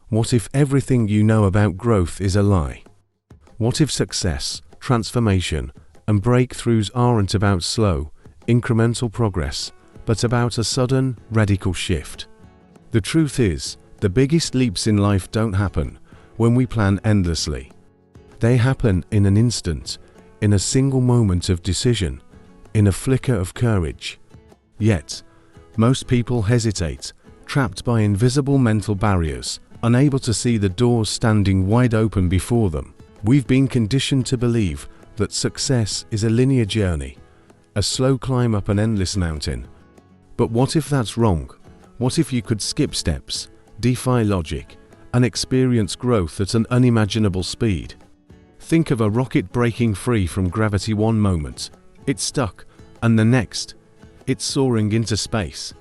What if everything you know about growth is a lie? What if success, transformation, and breakthroughs aren't about slow, incremental progress, but about a sudden, radical shift? The truth is, the biggest leaps in life don't happen when we plan endlessly. They happen in an instant, in a single moment of decision, in a flicker of courage. Yet, most people hesitate, trapped by invisible mental barriers, unable to see the doors standing wide open before them. We've been conditioned to believe that success is a linear journey, a slow climb up an endless mountain. But what if that's wrong? What if you could skip steps, defy logic, and experience growth at an unimaginable speed? Think of a rocket breaking free from gravity one moment, it's stuck, and the next, it's soaring into space.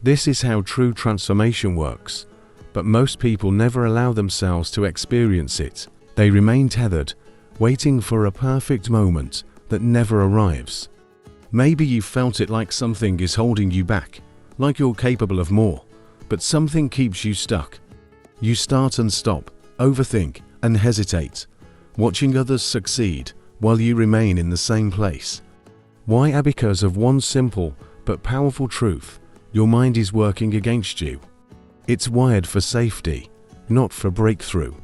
This is how true transformation works. But most people never allow themselves to experience it. They remain tethered, waiting for a perfect moment that never arrives. Maybe you've felt it, like something is holding you back, like you're capable of more, but something keeps you stuck. You start and stop, overthink and hesitate, watching others succeed while you remain in the same place. Why? Because of one simple but powerful truth: your mind is working against you. It's wired for safety, not for breakthrough.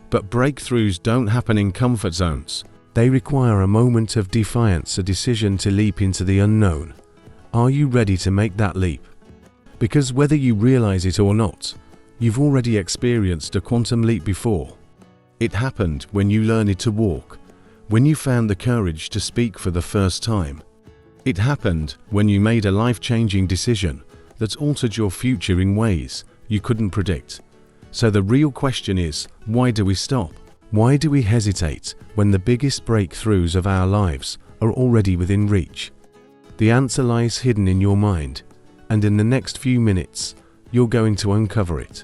But breakthroughs don't happen in comfort zones. They require a moment of defiance, a decision to leap into the unknown. Are you ready to make that leap? Because whether you realize it or not, you've already experienced a quantum leap before. It happened when you learned to walk, when you found the courage to speak for the first time. It happened when you made a life-changing decision that altered your future in ways you couldn't predict. So the real question is, why do we stop? Why do we hesitate when the biggest breakthroughs of our lives are already within reach? The answer lies hidden in your mind, and in the next few minutes, you're going to uncover it.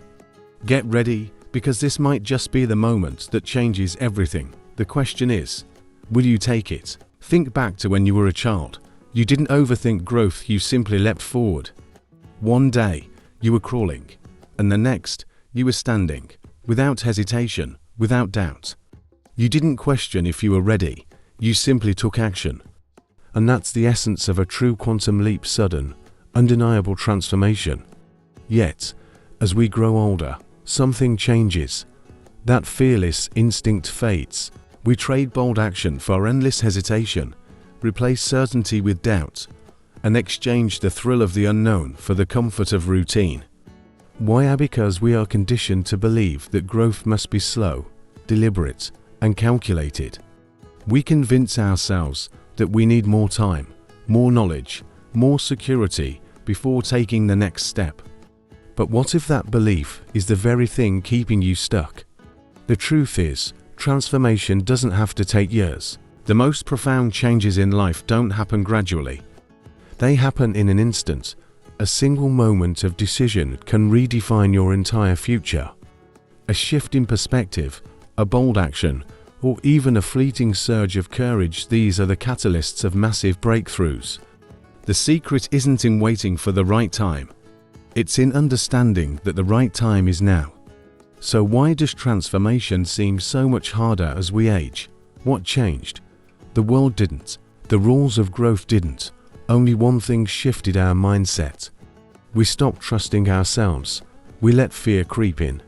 Get ready, because this might just be the moment that changes everything. The question is, will you take it? Think back to when you were a child. You didn't overthink growth, you simply leapt forward. One day, you were crawling, and the next, you were standing, without hesitation, without doubt. You didn't question if you were ready, you simply took action. And that's the essence of a true quantum leap: sudden, undeniable transformation. Yet, as we grow older, something changes. That fearless instinct fades. We trade bold action for endless hesitation, replace certainty with doubt, and exchange the thrill of the unknown for the comfort of routine. Why? Because we are conditioned to believe that growth must be slow, deliberate, and calculated. We convince ourselves that we need more time, more knowledge, more security before taking the next step. But what if that belief is the very thing keeping you stuck? The truth is, transformation doesn't have to take years. The most profound changes in life don't happen gradually. They happen in an instant. A single moment of decision can redefine your entire future. A shift in perspective, a bold action, or even a fleeting surge of courage, these are the catalysts of massive breakthroughs. The secret isn't in waiting for the right time. It's in understanding that the right time is now. So why does transformation seem so much harder as we age? What changed? The world didn't. The rules of growth didn't. Only one thing shifted: our mindset. We stopped trusting ourselves. We let fear creep in.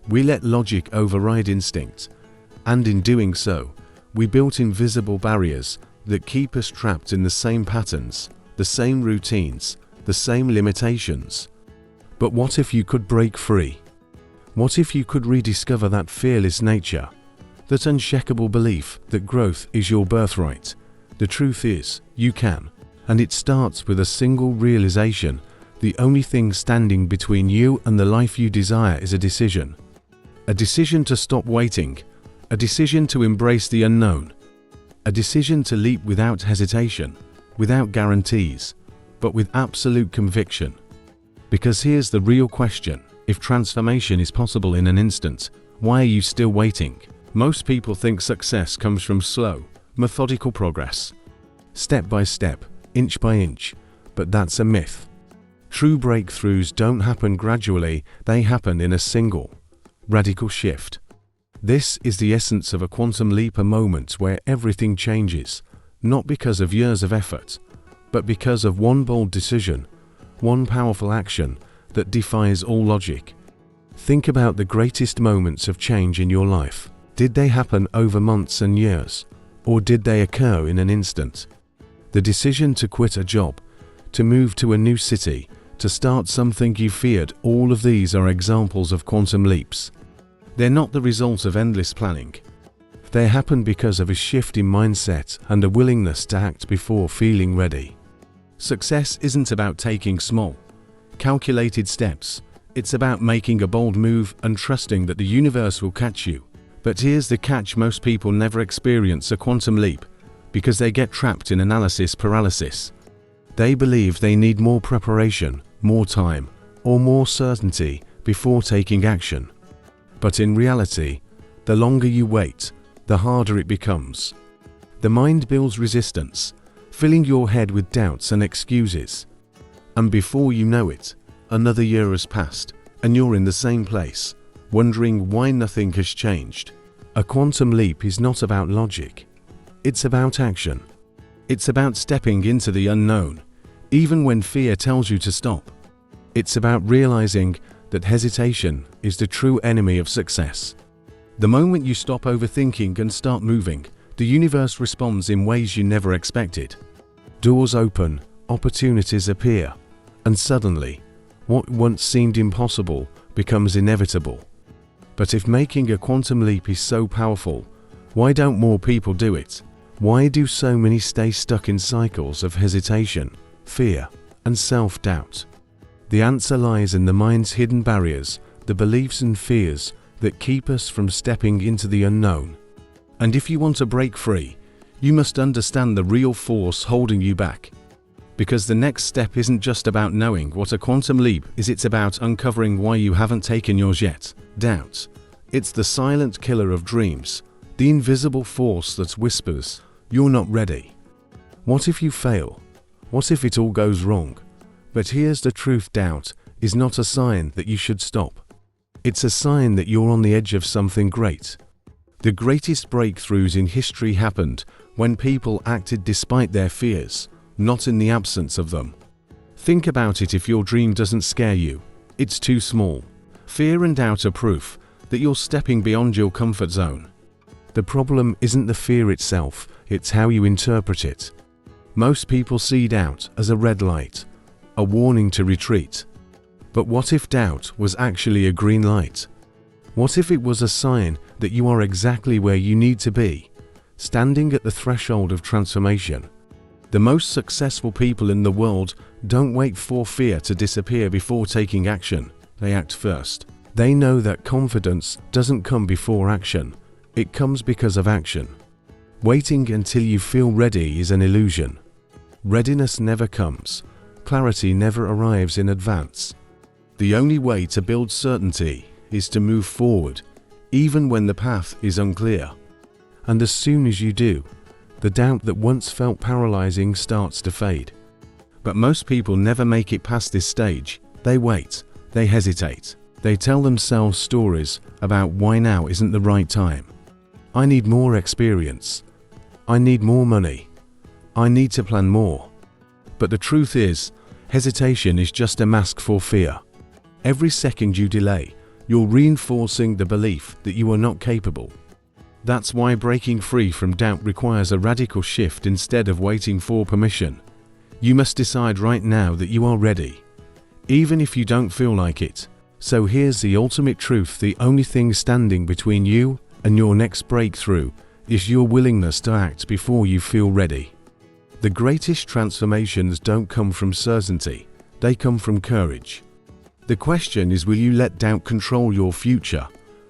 We let logic override instinct. And in doing so, we built invisible barriers that keep us trapped in the same patterns, the same routines, the same limitations. But what if you could break free? What if you could rediscover that fearless nature, that unshakable belief that growth is your birthright? The truth is, you can. And it starts with a single realization: the only thing standing between you and the life you desire is a decision. A decision to stop waiting. A decision to embrace the unknown. A decision to leap without hesitation, without guarantees, but with absolute conviction. Because here's the real question: if transformation is possible in an instant, why are you still waiting? Most people think success comes from slow, methodical progress. Step by step, inch by inch, but that's a myth. True breakthroughs don't happen gradually, they happen in a single, Radical shift. This is the essence of a quantum leap, a moment where everything changes, not because of years of effort, but because of one bold decision, one powerful action that defies all logic. Think about the greatest moments of change in your life. Did they happen over months and years, or did they occur in an instant? The decision to quit a job, to move to a new city, to start something you feared, all of these are examples of quantum leaps. They're not the result of endless planning. They happen because of a shift in mindset and a willingness to act before feeling ready. Success isn't about taking small, calculated steps. It's about making a bold move and trusting that the universe will catch you. But here's the catch: most people never experience a quantum leap because they get trapped in analysis paralysis. They believe they need more preparation, more time, or more certainty before taking action. But in reality, the longer you wait, the harder it becomes. The mind builds resistance, filling your head with doubts and excuses. And before you know it, another year has passed, and you're in the same place, wondering why nothing has changed. A quantum leap is not about logic. It's about action. It's about stepping into the unknown, even when fear tells you to stop. It's about realizing that hesitation is the true enemy of success. The moment you stop overthinking and start moving, the universe responds in ways you never expected. Doors open, opportunities appear, and suddenly, what once seemed impossible becomes inevitable. But if making a quantum leap is so powerful, why don't more people do it? Why do so many stay stuck in cycles of hesitation, fear, and self-doubt? The answer lies in the mind's hidden barriers, the beliefs and fears that keep us from stepping into the unknown. And if you want to break free, you must understand the real force holding you back. Because the next step isn't just about knowing what a quantum leap is, it's about uncovering why you haven't taken yours yet. Doubt. It's the silent killer of dreams, the invisible force that whispers, "You're not ready." What if you fail? What if it all goes wrong? But here's the truth: doubt is not a sign that you should stop. It's a sign that you're on the edge of something great. The greatest breakthroughs in history happened when people acted despite their fears, not in the absence of them. Think about it: if your dream doesn't scare you, it's too small. Fear and doubt are proof that you're stepping beyond your comfort zone. The problem isn't the fear itself, it's how you interpret it. Most people see doubt as a red light, a warning to retreat. But what if doubt was actually a green light? What if it was a sign that you are exactly where you need to be, standing at the threshold of transformation? The most successful people in the world don't wait for fear to disappear before taking action. They act first. They know that confidence doesn't come before action. It comes because of action. Waiting until you feel ready is an illusion. Readiness never comes. Clarity never arrives in advance. The only way to build certainty is to move forward, even when the path is unclear. And as soon as you do, the doubt that once felt paralyzing starts to fade. But most people never make it past this stage. They wait, they hesitate, they tell themselves stories about why now isn't the right time. I need more experience. I need more money. I need to plan more. But the truth is, hesitation is just a mask for fear. Every second you delay, you're reinforcing the belief that you are not capable. That's why breaking free from doubt requires a radical shift. Instead of waiting for permission, you must decide right now that you are ready, even if you don't feel like it. So here's the ultimate truth: the only thing standing between you and your next breakthrough is your willingness to act before you feel ready. The greatest transformations don't come from certainty, they come from courage. The question is, will you let doubt control your future,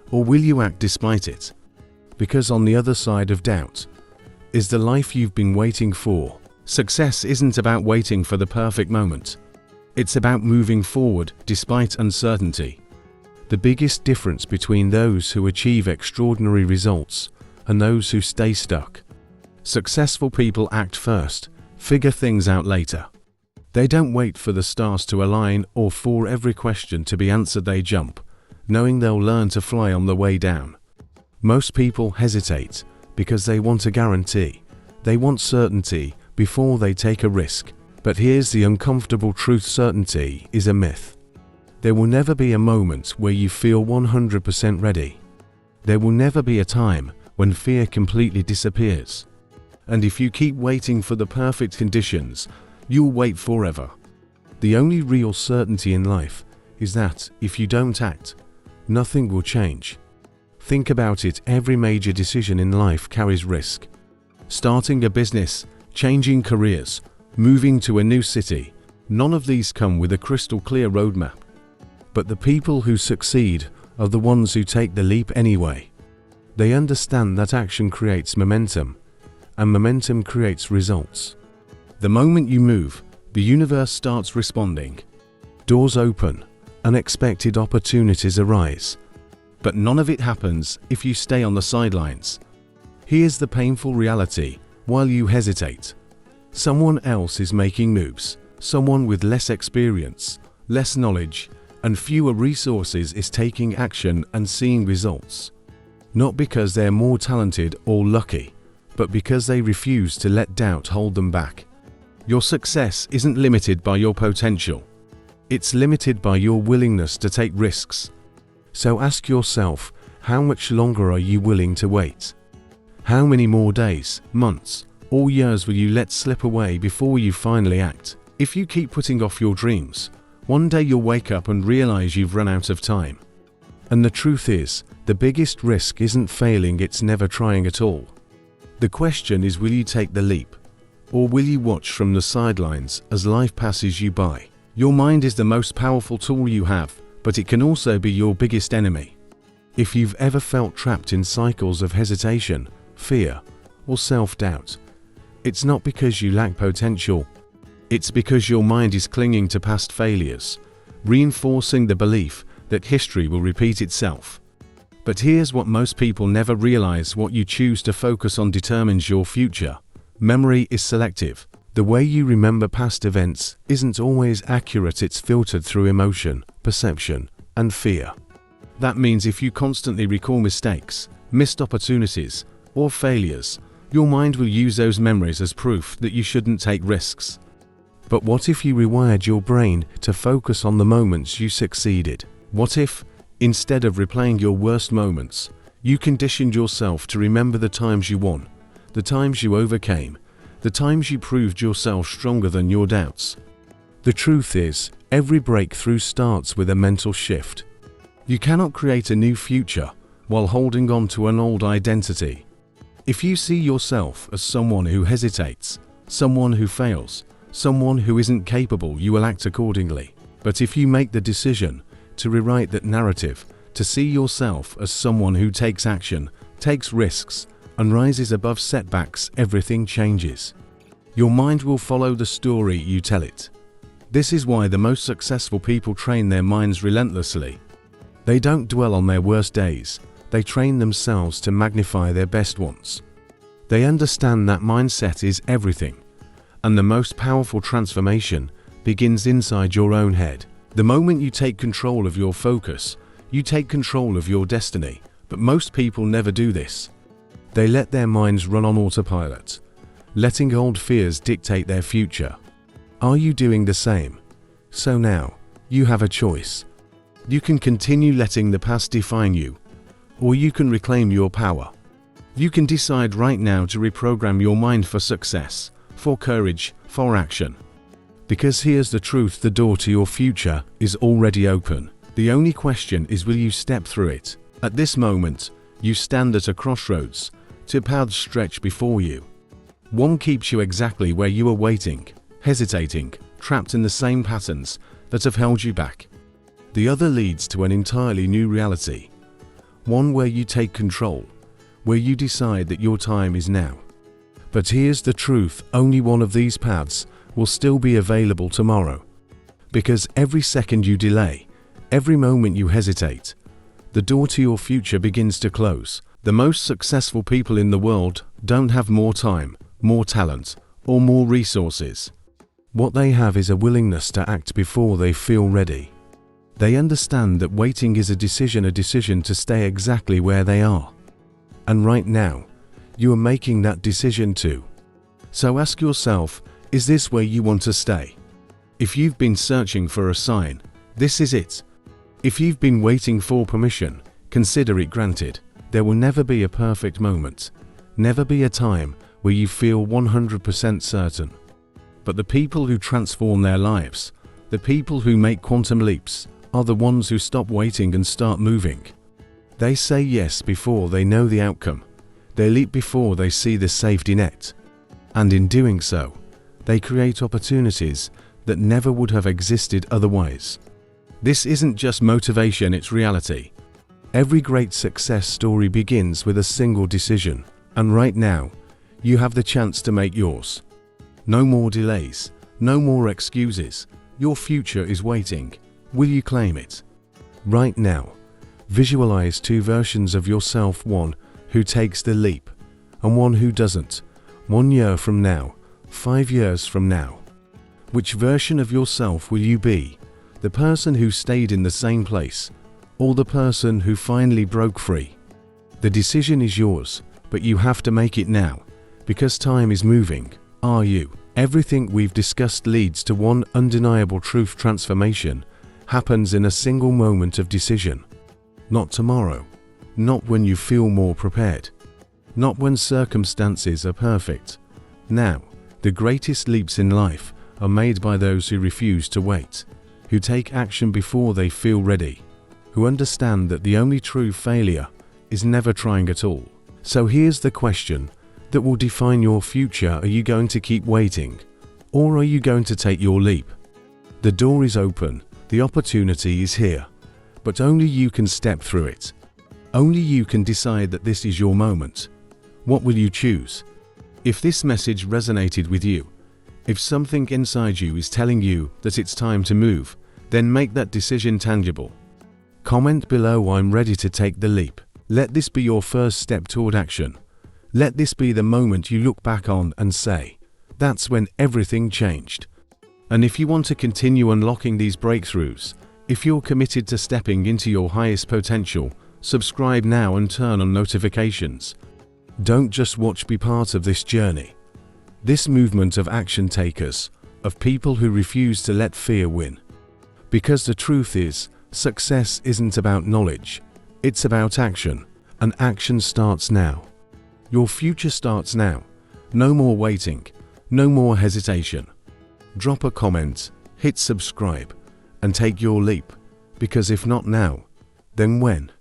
or will you act despite it? Because on the other side of doubt is the life you've been waiting for. Success isn't about waiting for the perfect moment. It's about moving forward despite uncertainty. The biggest difference between those who achieve extraordinary results and those who stay stuck. Successful people act first, figure things out later. They don't wait for the stars to align or for every question to be answered. They jump. knowing they'll learn to fly on the way down. Most people hesitate because they want a guarantee. They want certainty before they take a risk. But here's the uncomfortable truth: certainty is a myth. There will never be a moment where you feel 100% ready. There will never be a time when fear completely disappears. And if you keep waiting for the perfect conditions, you'll wait forever. The only real certainty in life is that if you don't act, nothing will change. Think about it: every major decision in life carries risk. Starting a business, changing careers, moving to a new city, none of these come with a crystal clear roadmap. But the people who succeed are the ones who take the leap anyway. They understand that action creates momentum, and momentum creates results. The moment you move, the universe starts responding. Doors open, unexpected opportunities arise. But none of it happens if you stay on the sidelines. Here's the painful reality: while you hesitate, someone else is making moves. Someone with less experience, less knowledge, and fewer resources is taking action and seeing results. Not because they're more talented or lucky, but because they refuse to let doubt hold them back. Your success isn't limited by your potential. It's limited by your willingness to take risks. So ask yourself, how much longer are you willing to wait? How many more days, months, or years will you let slip away before you finally act? If you keep putting off your dreams, one day you'll wake up and realize you've run out of time. And the truth is, the biggest risk isn't failing, it's never trying at all. The question is, will you take the leap? Or will you watch from the sidelines as life passes you by? Your mind is the most powerful tool you have, but it can also be your biggest enemy. If you've ever felt trapped in cycles of hesitation, fear, or self-doubt, it's not because you lack potential. It's because your mind is clinging to past failures, reinforcing the belief that history will repeat itself. But here's what most people never realize: what you choose to focus on determines your future. Memory is selective. The way you remember past events isn't always accurate. It's filtered through emotion, perception, and fear. That means if you constantly recall mistakes, missed opportunities, or failures, your mind will use those memories as proof that you shouldn't take risks. But what if you rewired your brain to focus on the moments you succeeded? What if, instead of replaying your worst moments, you conditioned yourself to remember the times you won, the times you overcame, the times you proved yourself stronger than your doubts? The truth is, every breakthrough starts with a mental shift. You cannot create a new future while holding on to an old identity. If you see yourself as someone who hesitates, someone who fails, someone who isn't capable, you will act accordingly. But if you make the decision to rewrite that narrative, to see yourself as someone who takes action, takes risks, and rises above setbacks, everything changes. Your mind will follow the story you tell it. This is why the most successful people train their minds relentlessly. They don't dwell on their worst days, they train themselves to magnify their best ones. They understand that mindset is everything. And the most powerful transformation begins inside your own head. The moment you take control of your focus, you take control of your destiny. But most people never do this. They let their minds run on autopilot, letting old fears dictate their future. Are you doing the same? So now, you have a choice. You can continue letting the past define you, or you can reclaim your power. You can decide right now to reprogram your mind for success, for courage, for action. Because here's the truth: the door to your future is already open. The only question is, will you step through it? At this moment, you stand at a crossroads. Two paths stretch before you. One keeps you exactly where you are, waiting, hesitating, trapped in the same patterns that have held you back. The other leads to an entirely new reality. One where you take control, where you decide that your time is now. But here's the truth: only one of these paths will still be available tomorrow. Because every second you delay, every moment you hesitate, the door to your future begins to close. The most successful people in the world don't have more time, more talent, or more resources. What they have is a willingness to act before they feel ready. They understand that waiting is a decision to stay exactly where they are. And right now, you are making that decision too. So ask yourself, is this where you want to stay? If you've been searching for a sign, this is it. If you've been waiting for permission, consider it granted. There will never be a perfect moment, never be a time where you feel 100% certain. But the people who transform their lives, the people who make quantum leaps, are the ones who stop waiting and start moving. They say yes before they know the outcome. They leap before they see the safety net. And in doing so, they create opportunities that never would have existed otherwise. This isn't just motivation, it's reality. Every great success story begins with a single decision, and right now, you have the chance to make yours. No more delays, no more excuses. Your future is waiting. Will you claim it? Right now, visualize two versions of yourself, one who takes the leap and one who doesn't. 1 year from now, 5 years from now. Which version of yourself will you be? The person who stayed in the same place, or the person who finally broke free? The decision is yours, but you have to make it now, because time is moving. Are you? Everything we've discussed leads to one undeniable truth: transformation happens in a single moment of decision. Not tomorrow, not when you feel more prepared, not when circumstances are perfect. Now, the greatest leaps in life are made by those who refuse to wait, who take action before they feel ready, who understand that the only true failure is never trying at all. So here's the question that will define your future: are you going to keep waiting, or are you going to take your leap? The door is open, the opportunity is here, but only you can step through it. Only you can decide that this is your moment. What will you choose? If this message resonated with you, if something inside you is telling you that it's time to move, then make that decision tangible. Comment below, I'm ready to take the leap. Let this be your first step toward action. Let this be the moment you look back on and say, that's when everything changed. And if you want to continue unlocking these breakthroughs, if you're committed to stepping into your highest potential, subscribe now and turn on notifications. Don't just watch, be part of this journey. This movement of action takers, of people who refuse to let fear win. Because the truth is, success isn't about knowledge, it's about action, and action starts now. Your future starts now. No more waiting, no more hesitation. Drop a comment, hit subscribe, and take your leap, because if not now, then when?